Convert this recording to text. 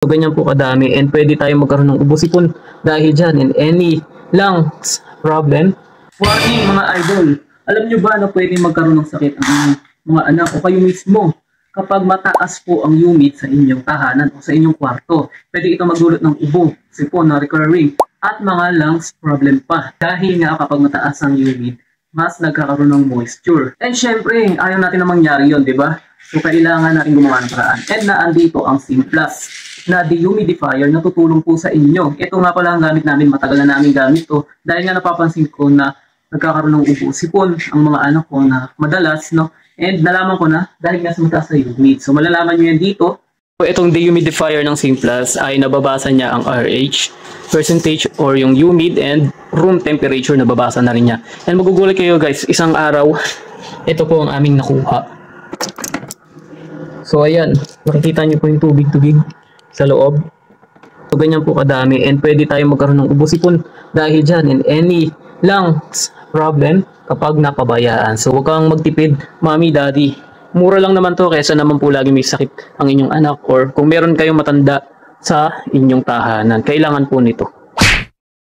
So, ganyan po kadami and pwede tayo magkaroon ng ubo-sipon dahil dyan and any lungs problem. Warning mga idol, alam nyo ba na pwede magkaroon ng sakit ang mga anak o kayo mismo kapag mataas po ang humid sa inyong tahanan o sa inyong kwarto? Pwede ito magdulot ng ubo, sipon na recurring at mga lungs problem pa dahil nga kapag mataas ang humid, mas nagkakaroon ng moisture. And syempre, ayaw natin na mangyari yun, di ba? So, kailangan natin gumawa ng paraan. And naandito ang Simplus na dehumidifier na tutulong po sa inyo. Ito nga pala ang gamit namin, matagal na namin gamit to dahil nga napapansin ko na nagkakaroon ng ubo-sipon ang mga anak ko na madalas, no? And nalaman ko na dahil nga sa mataas na humid. So, malalaman nyo yan dito. So, itong dehumidifier ng Simplus ay nababasa niya ang RH, percentage or yung humid and room temperature nababasa na rin niya. And magugulat kayo guys, isang araw, ito po ang aming nakuha. So, ayan, makikita nyo po yung tubig-tubig sa loob. So, ganyan po kadami and pwede tayo magkaroon ng ubo-sipon dahil dyan and any lungs problem kapag napabayaan. So, huwag kang magtipid, mommy, daddy. Mura lang naman to kaysa naman po lagi may sakit ang inyong anak or kung meron kayong matanda sa inyong tahanan. Kailangan po nito.